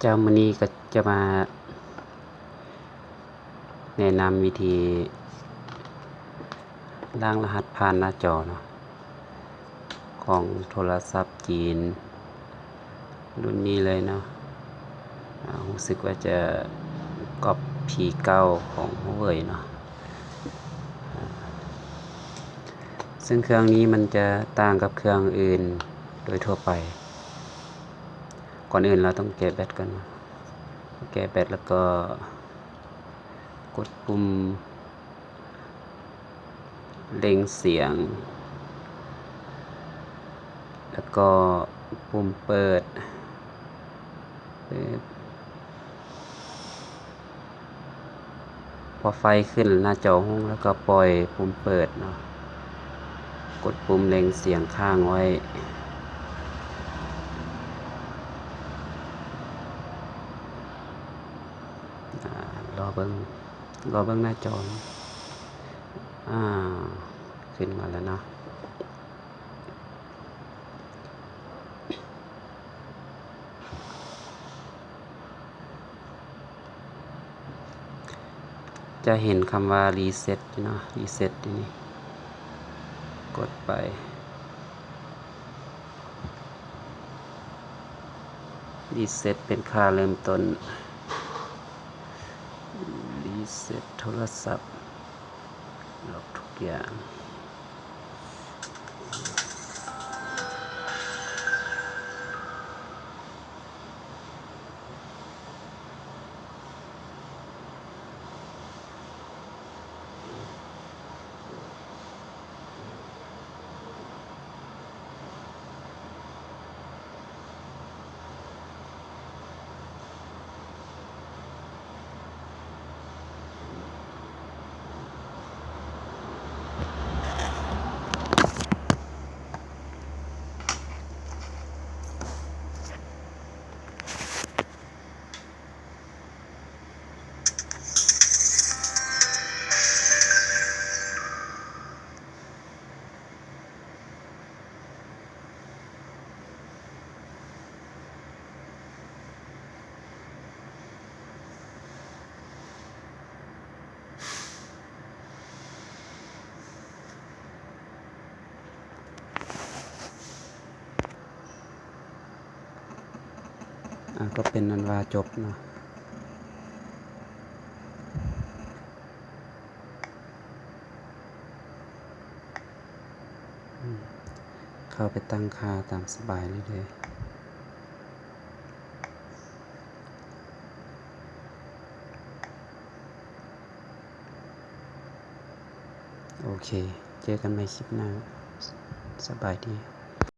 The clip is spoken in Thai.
เจ้ามื้อนี้ก็จะมาแนะนำวิธีล้างรหัสผ่านหน้าจอเนาะของโทรศัพท์จีนรุ่นนี้เลยเนาะรู้สึกว่าจะก๊อป P9 ของ Huawei เนาะซึ่งเครื่องนี้มันจะต่างกับเครื่องอื่นโดยทั่วไปก่อนอื่นเราต้องแกะแบตก่อนนะแกะแบตแล้วก็กดปุ่มเล็งเสียงแล้วก็ปุ่มเปิดพอไฟขึ้นหน้าจอห้องแล้วก็ปล่อยปุ่มเปิดเนาะกดปุ่มเล็งเสียงค้างไว้รอเบิ่งหน้าจอขึ้นมาแล้วเนาะจะเห็นคำว่ารีเซ็ตเนาะรีเซ็ตนี่กดไปรีเซ็ตเป็นค่าเริ่มต้นรีเซ็ตโทรศัพท์ล็อกทุกอย่างก็เป็นนันว่าจบเนาะเข้าไปตั้งค่าตามสบายเลยโอเคเจอกันใหม่คลิปหน้าสบายดี